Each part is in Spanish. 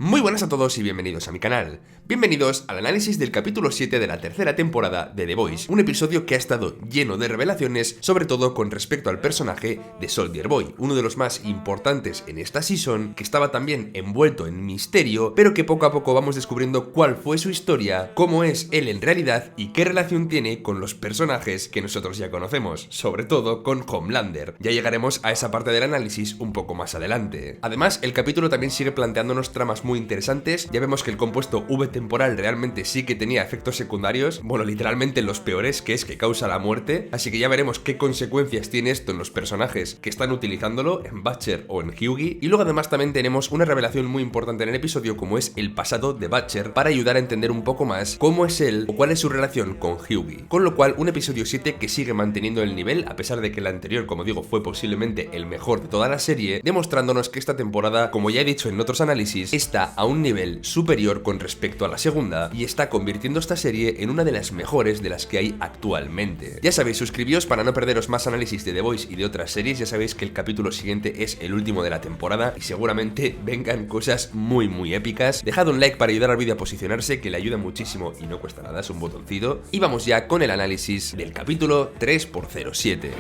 Muy buenas a todos y bienvenidos a mi canal. Bienvenidos al análisis del capítulo 7 de la tercera temporada de The Boys, un episodio que ha estado lleno de revelaciones, sobre todo con respecto al personaje de Soldier Boy, uno de los más importantes en esta season, que estaba también envuelto en misterio, pero que poco a poco vamos descubriendo cuál fue su historia, cómo es él en realidad y qué relación tiene con los personajes que nosotros ya conocemos, sobre todo con Homelander. Ya llegaremos a esa parte del análisis un poco más adelante. Además, el capítulo también sigue planteándonos tramas muy interesantes. Ya vemos que el compuesto V temporal realmente sí que tenía efectos secundarios, bueno, literalmente los peores, que es que causa la muerte, así que ya veremos qué consecuencias tiene esto en los personajes que están utilizándolo, en Butcher o en Hughie. Y luego además también tenemos una revelación muy importante en el episodio, como es el pasado de Butcher, para ayudar a entender un poco más cómo es él o cuál es su relación con Hughie. Con lo cual, un episodio 7 que sigue manteniendo el nivel, a pesar de que el anterior, como digo, fue posiblemente el mejor de toda la serie, demostrándonos que esta temporada, como ya he dicho en otros análisis, está a un nivel superior con respecto a la segunda y está convirtiendo esta serie en una de las mejores de las que hay actualmente. Ya sabéis, suscribíos para no perderos más análisis de The Boys y de otras series. Ya sabéis que el capítulo siguiente es el último de la temporada y seguramente vengan cosas muy épicas. Dejad un like para ayudar al vídeo a posicionarse, que le ayuda muchísimo y no cuesta nada, es un botoncito. Y vamos ya con el análisis del capítulo 3x07.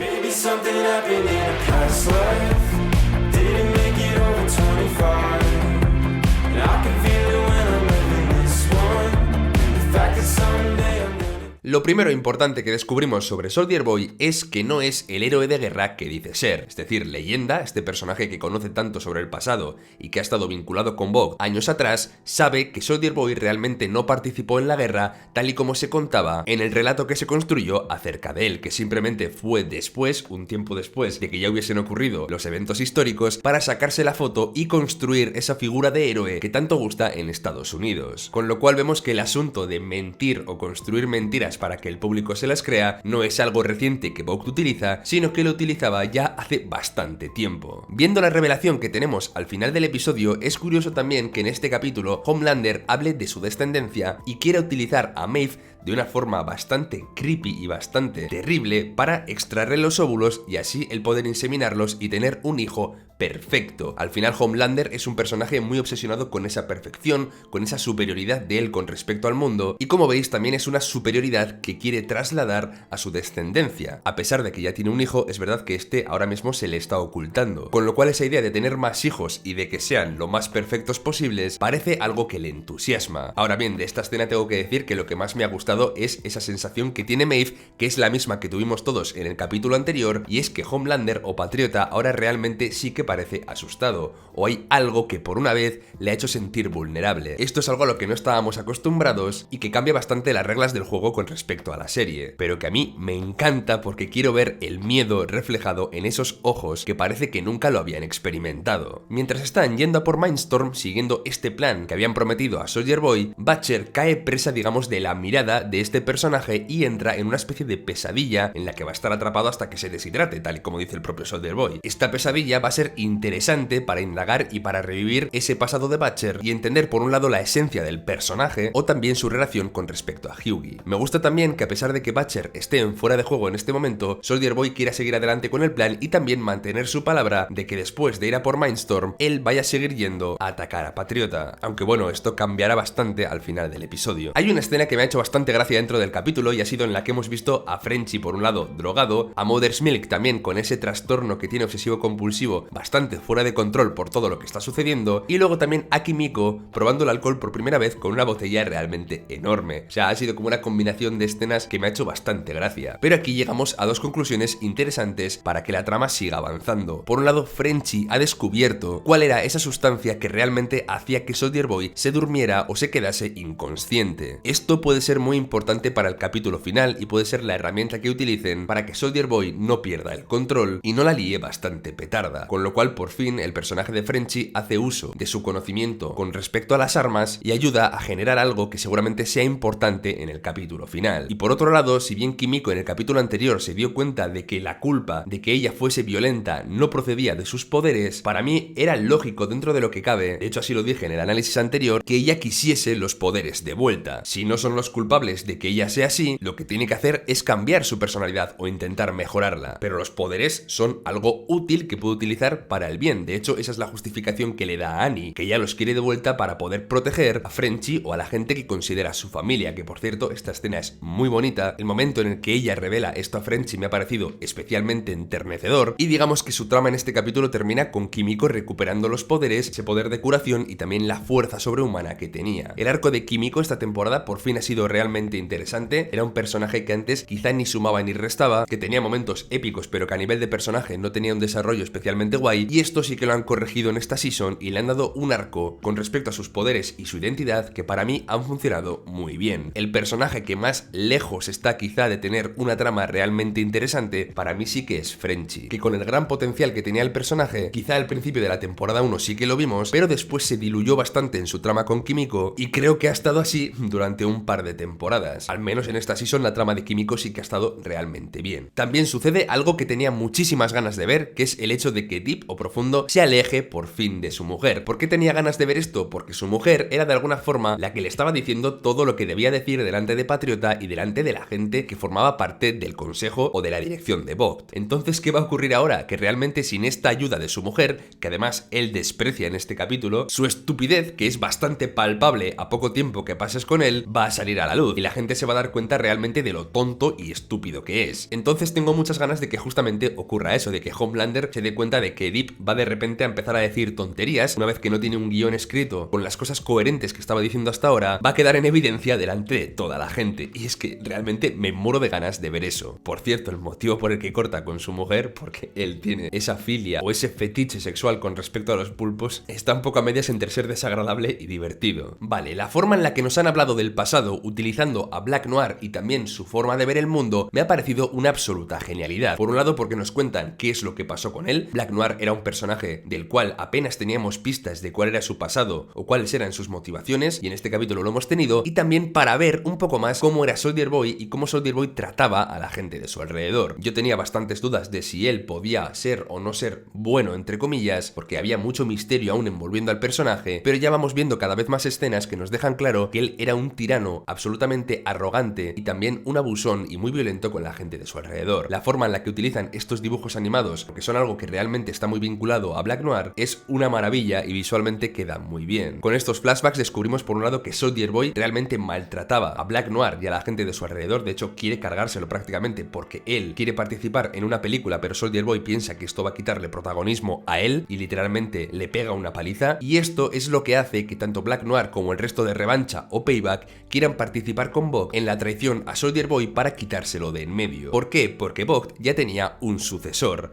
Lo primero importante que descubrimos sobre Soldier Boy es que no es el héroe de guerra que dice ser, es decir, Leyenda, este personaje que conoce tanto sobre el pasado y que ha estado vinculado con Vogue años atrás, sabe que Soldier Boy realmente no participó en la guerra tal y como se contaba en el relato que se construyó acerca de él, que simplemente fue después, un tiempo después de que ya hubiesen ocurrido los eventos históricos, para sacarse la foto y construir esa figura de héroe que tanto gusta en Estados Unidos. Con lo cual vemos que el asunto de mentir o construir mentiras para que el público se las crea no es algo reciente que Vogue utiliza, sino que lo utilizaba ya hace bastante tiempo. Viendo la revelación que tenemos al final del episodio, es curioso también que en este capítulo Homelander hable de su descendencia y quiera utilizar a Maeve de una forma bastante creepy y bastante terrible para extraerle los óvulos y así el poder inseminarlos y tener un hijo perfecto. Al final Homelander es un personaje muy obsesionado con esa perfección, con esa superioridad de él con respecto al mundo, y como veis también es una superioridad que quiere trasladar a su descendencia. A pesar de que ya tiene un hijo, es verdad que este ahora mismo se le está ocultando, con lo cual esa idea de tener más hijos y de que sean lo más perfectos posibles parece algo que le entusiasma. Ahora bien, de esta escena tengo que decir que lo que más me ha gustado es esa sensación que tiene Maeve, que es la misma que tuvimos todos en el capítulo anterior, y es que Homelander o Patriota ahora realmente sí que parece asustado, o hay algo que por una vez le ha hecho sentir vulnerable. Esto es algo a lo que no estábamos acostumbrados y que cambia bastante las reglas del juego con respecto a la serie, pero que a mí me encanta porque quiero ver el miedo reflejado en esos ojos que parece que nunca lo habían experimentado. Mientras están yendo a por Mindstorm siguiendo este plan que habían prometido a Soldier Boy, Butcher cae presa, digamos, de la mirada de este personaje y entra en una especie de pesadilla en la que va a estar atrapado hasta que se deshidrate, tal y como dice el propio Soldier Boy. Esta pesadilla va a ser interesante para indagar y para revivir ese pasado de Butcher y entender por un lado la esencia del personaje o también su relación con respecto a Hughie. Me gusta también que a pesar de que Butcher esté en fuera de juego en este momento, Soldier Boy quiera seguir adelante con el plan y también mantener su palabra de que después de ir a por Mindstorm, él vaya a seguir yendo a atacar a Patriota. Aunque bueno, esto cambiará bastante al final del episodio. Hay una escena que me ha hecho bastante gracia dentro del capítulo y ha sido en la que hemos visto a Frenchie por un lado drogado, a Mother's Milk también con ese trastorno que tiene obsesivo compulsivo bastante fuera de control por todo lo que está sucediendo, y luego también a Kimiko probando el alcohol por primera vez con una botella realmente enorme. O sea, ha sido como una combinación de escenas que me ha hecho bastante gracia. Pero aquí llegamos a dos conclusiones interesantes para que la trama siga avanzando. Por un lado, Frenchie ha descubierto cuál era esa sustancia que realmente hacía que Soldier Boy se durmiera o se quedase inconsciente. Esto puede ser muy importante para el capítulo final y puede ser la herramienta que utilicen para que Soldier Boy no pierda el control y no la líe bastante petarda, con lo cual por fin el personaje de Frenchie hace uso de su conocimiento con respecto a las armas y ayuda a generar algo que seguramente sea importante en el capítulo final. Y por otro lado, si bien Kimiko en el capítulo anterior se dio cuenta de que la culpa de que ella fuese violenta no procedía de sus poderes, para mí era lógico dentro de lo que cabe, de hecho así lo dije en el análisis anterior, que ella quisiese los poderes de vuelta. Si no son los culpables culpables de que ella sea así, lo que tiene que hacer es cambiar su personalidad o intentar mejorarla. Pero los poderes son algo útil que puede utilizar para el bien. De hecho, esa es la justificación que le da a Annie, que ella los quiere de vuelta para poder proteger a Frenchie o a la gente que considera su familia, que por cierto, esta escena es muy bonita. El momento en el que ella revela esto a Frenchie me ha parecido especialmente enternecedor, y digamos que su trama en este capítulo termina con Kimiko recuperando los poderes, ese poder de curación y también la fuerza sobrehumana que tenía. El arco de Kimiko esta temporada por fin ha sido realmente interesante. Era un personaje que antes quizá ni sumaba ni restaba, que tenía momentos épicos pero que a nivel de personaje no tenía un desarrollo especialmente guay, y esto sí que lo han corregido en esta season y le han dado un arco con respecto a sus poderes y su identidad que para mí han funcionado muy bien. El personaje que más lejos está quizá de tener una trama realmente interesante para mí sí que es Frenchie, que con el gran potencial que tenía el personaje, quizá al principio de la temporada 1 sí que lo vimos, pero después se diluyó bastante en su trama con Kimiko y creo que ha estado así durante un par de temporadas. Al menos en esta season la trama de Kimiko sí que ha estado realmente bien. También sucede algo que tenía muchísimas ganas de ver, que es el hecho de que Deep o Profundo se aleje por fin de su mujer. ¿Por qué tenía ganas de ver esto? Porque su mujer era de alguna forma la que le estaba diciendo todo lo que debía decir delante de Patriota y delante de la gente que formaba parte del consejo o de la dirección de Vogt. Entonces, ¿qué va a ocurrir ahora? Que realmente sin esta ayuda de su mujer, que además él desprecia en este capítulo, su estupidez, que es bastante palpable a poco tiempo que pases con él, va a salir a la luz y la gente se va a dar cuenta realmente de lo tonto y estúpido que es. Entonces tengo muchas ganas de que justamente ocurra eso, de que Homelander se dé cuenta de que Deep va de repente a empezar a decir tonterías, una vez que no tiene un guión escrito con las cosas coherentes que estaba diciendo hasta ahora, va a quedar en evidencia delante de toda la gente. Y es que realmente me muero de ganas de ver eso. Por cierto, el motivo por el que corta con su mujer, porque él tiene esa filia o ese fetiche sexual con respecto a los pulpos, está un poco a medias entre ser desagradable y divertido. Vale, la forma en la que nos han hablado del pasado utilizando a Black Noir y también su forma de ver el mundo me ha parecido una absoluta genialidad. Por un lado porque nos cuentan qué es lo que pasó con él. Black Noir era un personaje del cual apenas teníamos pistas de cuál era su pasado o cuáles eran sus motivaciones, y en este capítulo lo hemos tenido, y también para ver un poco más cómo era Soldier Boy y cómo Soldier Boy trataba a la gente de su alrededor. Yo tenía bastantes dudas de si él podía ser o no ser bueno, entre comillas, porque había mucho misterio aún envolviendo al personaje, pero ya vamos viendo cada vez más escenas que nos dejan claro que él era un tirano absolutamente arrogante y también un abusón y muy violento con la gente de su alrededor. La forma en la que utilizan estos dibujos animados, que son algo que realmente está muy vinculado a Black Noir, es una maravilla y visualmente queda muy bien. Con estos flashbacks descubrimos por un lado que Soldier Boy realmente maltrataba a Black Noir y a la gente de su alrededor, de hecho quiere cargárselo prácticamente porque él quiere participar en una película, pero Soldier Boy piensa que esto va a quitarle protagonismo a él y literalmente le pega una paliza, y esto es lo que hace que tanto Black Noir como el resto de Revancha o Payback quieran participar con Vogt en la traición a Soldier Boy para quitárselo de en medio. ¿Por qué? Porque Vogt ya tenía un sucesor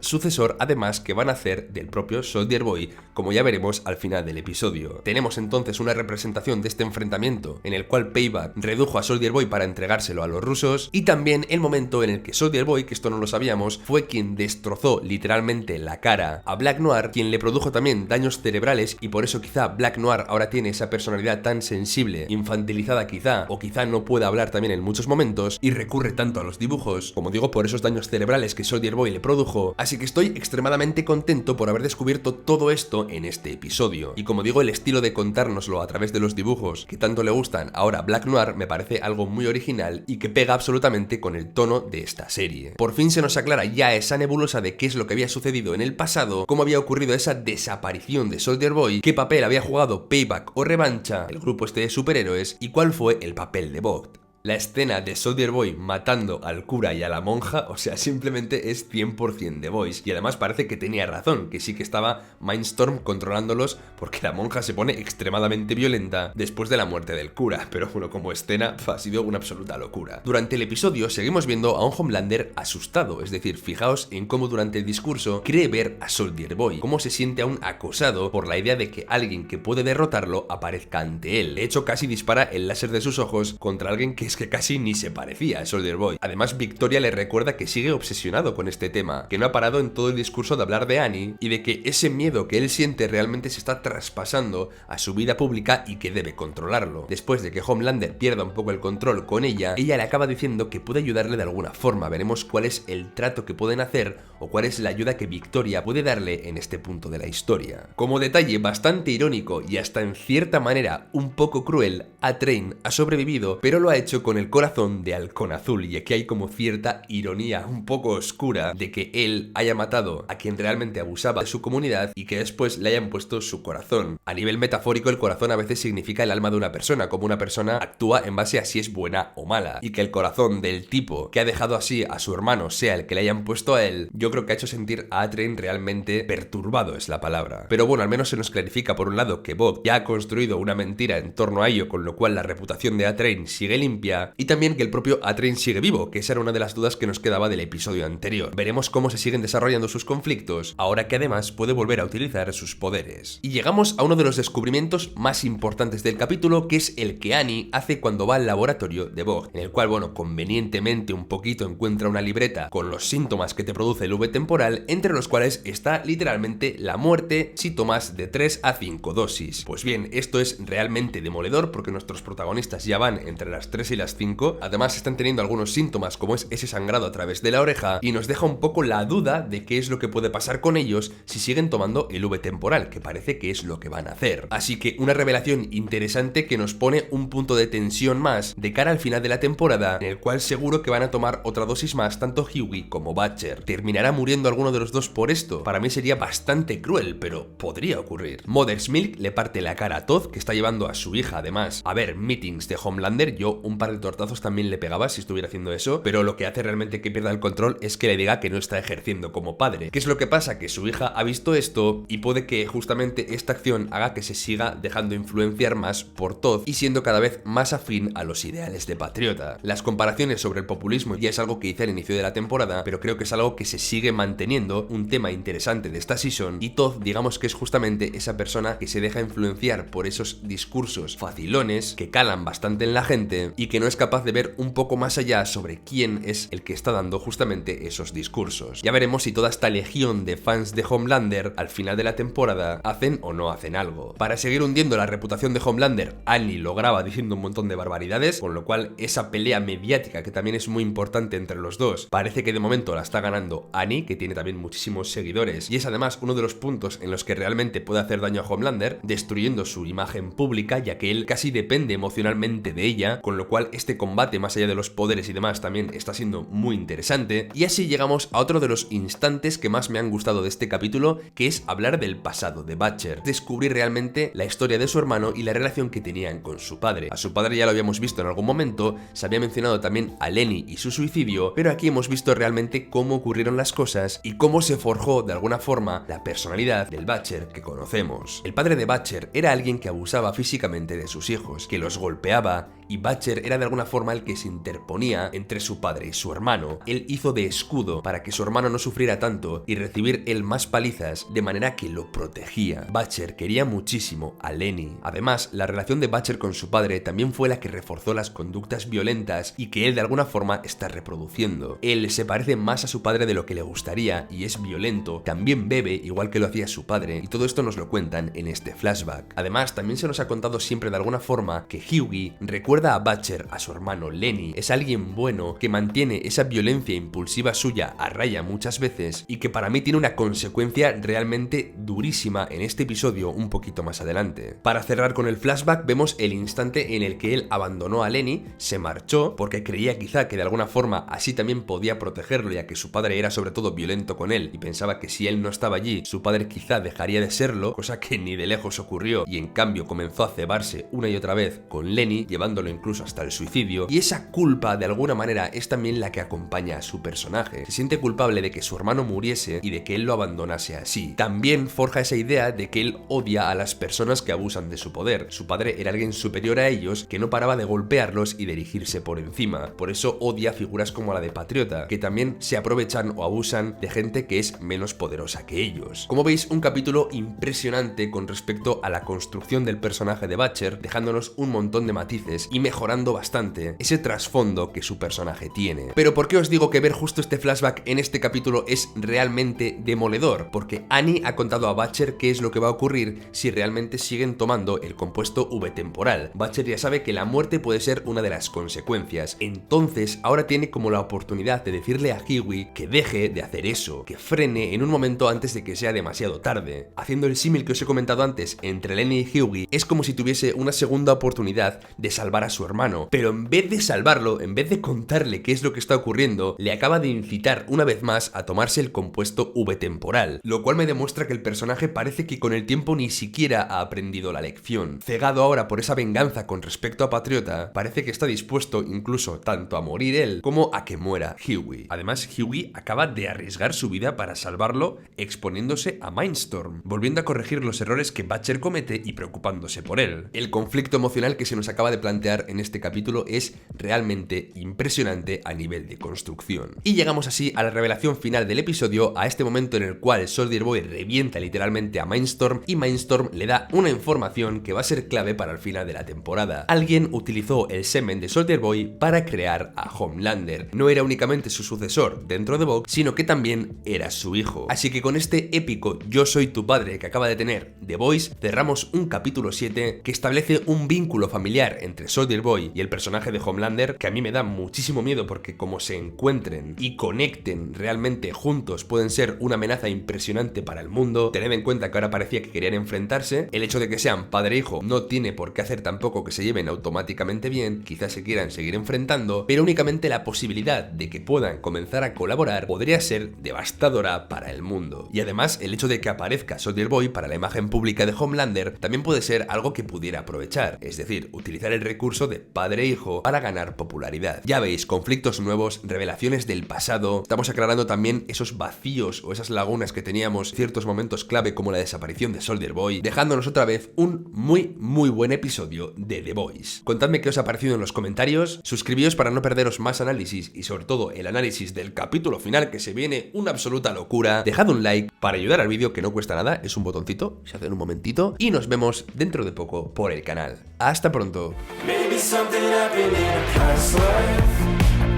además que van a hacer del propio Soldier Boy, como ya veremos al final del episodio. Tenemos entonces una representación de este enfrentamiento en el cual Payback redujo a Soldier Boy para entregárselo a los rusos, y también el momento en el que Soldier Boy, que esto no lo sabíamos, fue quien destrozó literalmente la cara a Black Noir, quien le produjo también daños cerebrales, y por eso quizá Black Noir ahora tiene esa personalidad tan sensible, infantilizada quizá, o quizá no pueda hablar también en muchos momentos, y recurre tanto a los dibujos, como digo, por esos daños cerebrales que Soldier Boy le produjo. Así que estoy extremadamente contento por haber descubierto todo esto en este episodio. Y como digo, el estilo de contárnoslo a través de los dibujos que tanto le gustan ahora a Black Noir me parece algo muy original y que pega absolutamente con el tono de esta serie. Por fin se nos aclara ya esa nebulosa de qué es lo que había sucedido en el pasado, cómo había ocurrido esa desaparición de Soldier Boy, qué papel había jugado Payback o Revancha, el grupo este de superhéroes, y cuál fue el papel de Vogt. La escena de Soldier Boy matando al cura y a la monja, o sea, simplemente es 100% The Voice. Y además parece que tenía razón, que sí que estaba Mindstorm controlándolos, porque la monja se pone extremadamente violenta después de la muerte del cura. Pero bueno, como escena ha sido una absoluta locura. Durante el episodio seguimos viendo a un Homelander asustado, es decir, fijaos en cómo durante el discurso cree ver a Soldier Boy, cómo se siente aún acosado por la idea de que alguien que puede derrotarlo aparezca ante él. De hecho, casi dispara el láser de sus ojos contra alguien que es que casi ni se parecía a Soldier Boy. Además, Victoria le recuerda que sigue obsesionado con este tema, que no ha parado en todo el discurso de hablar de Annie y de que ese miedo que él siente realmente se está traspasando a su vida pública y que debe controlarlo. Después de que Homelander pierda un poco el control con ella le acaba diciendo que puede ayudarle de alguna forma. Veremos cuál es el trato que pueden hacer o cuál es la ayuda que Victoria puede darle en este punto de la historia. Como detalle bastante irónico y hasta en cierta manera un poco cruel, A-Train ha sobrevivido, pero lo ha hecho con el corazón de Halcón Azul, y aquí hay como cierta ironía un poco oscura de que él haya matado a quien realmente abusaba de su comunidad y que después le hayan puesto su corazón. A nivel metafórico, el corazón a veces significa el alma de una persona, como una persona actúa en base a si es buena o mala, y que el corazón del tipo que ha dejado así a su hermano sea el que le hayan puesto a él, yo creo que ha hecho sentir a Atrain realmente perturbado, es la palabra. Pero bueno, al menos se nos clarifica por un lado que Bob ya ha construido una mentira en torno a ello, con lo cual la reputación de Atrain sigue limpia, y también que el propio Atrain sigue vivo, que esa era una de las dudas que nos quedaba del episodio anterior. Veremos cómo se siguen desarrollando sus conflictos, ahora que además puede volver a utilizar sus poderes. Y llegamos a uno de los descubrimientos más importantes del capítulo, que es el que Annie hace cuando va al laboratorio de Bog, en el cual, bueno, convenientemente un poquito encuentra una libreta con los síntomas que te produce el V temporal, entre los cuales está literalmente la muerte si tomas de 3 a 5 dosis. Pues bien, esto es realmente demoledor porque nuestros protagonistas ya van entre las 3 y las 5, además están teniendo algunos síntomas como es ese sangrado a través de la oreja, y nos deja un poco la duda de qué es lo que puede pasar con ellos si siguen tomando el V temporal, que parece que es lo que van a hacer. Así que una revelación interesante que nos pone un punto de tensión más de cara al final de la temporada, en el cual seguro que van a tomar otra dosis más tanto Hughie como Butcher. ¿Terminará muriendo alguno de los dos por esto? Para mí sería bastante cruel, pero podría ocurrir. Mother's Milk le parte la cara a Todd, que está llevando a su hija además a ver meetings de Homelander. Yo un par de tortazos también le pegaba si estuviera haciendo eso, pero lo que hace realmente que pierda el control es que le diga que no está ejerciendo como padre. ¿Qué es lo que pasa? Que su hija ha visto esto y puede que justamente esta acción haga que se siga dejando influenciar más por Todd y siendo cada vez más afín a los ideales de Patriota. Las comparaciones sobre el populismo ya es algo que hice al inicio de la temporada, pero creo que es algo que se sigue manteniendo, un tema interesante de esta season, y Todd digamos que es justamente esa persona que se deja influenciar por esos discursos facilones que calan bastante en la gente y que no es capaz de ver un poco más allá sobre quién es el que está dando justamente esos discursos. Ya veremos si toda esta legión de fans de Homelander al final de la temporada hacen o no hacen algo. Para seguir hundiendo la reputación de Homelander, Annie lo graba diciendo un montón de barbaridades, con lo cual esa pelea mediática que también es muy importante entre los dos, parece que de momento la está ganando Annie, que tiene también muchísimos seguidores, y es además uno de los puntos en los que realmente puede hacer daño a Homelander, destruyendo su imagen pública, ya que él casi depende emocionalmente de ella, con lo cual este combate más allá de los poderes y demás también está siendo muy interesante. Y así llegamos a otro de los instantes que más me han gustado de este capítulo, que es hablar del pasado de Butcher, descubrir realmente la historia de su hermano y la relación que tenían con su padre. A su padre ya lo habíamos visto en algún momento, se había mencionado también a Lenny y su suicidio, pero aquí hemos visto realmente cómo ocurrieron las cosas y cómo se forjó de alguna forma la personalidad del Butcher que conocemos. El padre de Butcher era alguien que abusaba físicamente de sus hijos, que los golpeaba, y Butcher era de alguna forma el que se interponía entre su padre y su hermano. Él hizo de escudo para que su hermano no sufriera tanto y recibir él más palizas, de manera que lo protegía. Butcher quería muchísimo a Lenny. Además, la relación de Butcher con su padre también fue la que reforzó las conductas violentas y que él de alguna forma está reproduciendo. Él se parece más a su padre de lo que le gustaría y es violento, también bebe igual que lo hacía su padre, y todo esto nos lo cuentan en este flashback. Además, también se nos ha contado siempre de alguna forma que Hughie recuerda a Butcher, a su hermano Lenny, es alguien bueno que mantiene esa violencia impulsiva suya a raya muchas veces y que para mí tiene una consecuencia realmente durísima en este episodio un poquito más adelante. Para cerrar con el flashback vemos el instante en el que él abandonó a Lenny, se marchó porque creía quizá que de alguna forma así también podía protegerlo, ya que su padre era sobre todo violento con él y pensaba que si él no estaba allí su padre quizá dejaría de serlo, cosa que ni de lejos ocurrió, y en cambio comenzó a cebarse una y otra vez con Lenny, llevándolo incluso hasta el suicidio, y esa culpa de alguna manera es también la que acompaña a su personaje. Se siente culpable de que su hermano muriese y de que él lo abandonase así. También forja esa idea de que él odia a las personas que abusan de su poder. Su padre era alguien superior a ellos que no paraba de golpearlos y de erigirse por encima. Por eso odia figuras como la de Patriota, que también se aprovechan o abusan de gente que es menos poderosa que ellos. Como veis, un capítulo impresionante con respecto a la construcción del personaje de Butcher, dejándonos un montón de matices y mejorando bastante ese trasfondo que su personaje tiene. Pero ¿por qué os digo que ver justo este flashback en este capítulo es realmente demoledor? Porque Annie ha contado a Butcher qué es lo que va a ocurrir si realmente siguen tomando el compuesto V temporal. Butcher ya sabe que la muerte puede ser una de las consecuencias, entonces ahora tiene como la oportunidad de decirle a Hughie que deje de hacer eso, que frene en un momento antes de que sea demasiado tarde. Haciendo el símil que os he comentado antes entre Lenny y Hughie, es como si tuviese una segunda oportunidad de salvar a su hermano, pero en vez de salvarlo, en vez de contarle qué es lo que está ocurriendo, le acaba de incitar una vez más a tomarse el compuesto V-temporal, lo cual me demuestra que el personaje parece que con el tiempo ni siquiera ha aprendido la lección. Cegado ahora por esa venganza con respecto a Patriota, parece que está dispuesto incluso tanto a morir él como a que muera Hughie. Además, Hughie acaba de arriesgar su vida para salvarlo exponiéndose a Mindstorm, volviendo a corregir los errores que Butcher comete y preocupándose por él. El conflicto emocional que se nos acaba de plantear en este capítulo es realmente impresionante a nivel de construcción. Y llegamos así a la revelación final del episodio, a este momento en el cual Soldier Boy revienta literalmente a Mindstorm y Mindstorm le da una información que va a ser clave para el final de la temporada. Alguien utilizó el semen de Soldier Boy para crear a Homelander. No era únicamente su sucesor dentro de Vogue, sino que también era su hijo. Así que con este épico Yo soy tu padre que acaba de tener The Voice, cerramos un capítulo 7 que establece un vínculo familiar entre Soldier Boy y el personaje de Homelander que a mí me da muchísimo miedo, porque como se encuentren y conecten realmente juntos pueden ser una amenaza impresionante para el mundo. Tened en cuenta que ahora parecía que querían enfrentarse. El hecho de que sean padre e hijo no tiene por qué hacer tampoco que se lleven automáticamente bien, quizás se quieran seguir enfrentando, pero únicamente la posibilidad de que puedan comenzar a colaborar podría ser devastadora para el mundo. Y además el hecho de que aparezca Soldier Boy para la imagen pública de Homelander también puede ser algo que pudiera aprovechar, es decir, utilizar el recurso de padre e hijo para ganar popularidad. Ya veis, conflictos nuevos, revelaciones del pasado, estamos aclarando también esos vacíos o esas lagunas que teníamos en ciertos momentos clave como la desaparición de Soldier Boy, dejándonos otra vez un muy buen episodio de The Voice. Contadme qué os ha parecido en los comentarios, suscribíos para no perderos más análisis y sobre todo el análisis del capítulo final que se viene una absoluta locura. Dejad un like para ayudar al vídeo, que no cuesta nada, es un botoncito, se hace en un momentito, y nos vemos dentro de poco por el canal. Hasta pronto. Maybe something happened in a past life.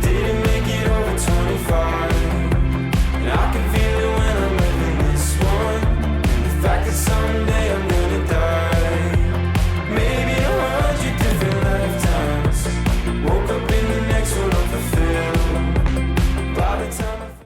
Didn't make it over 25.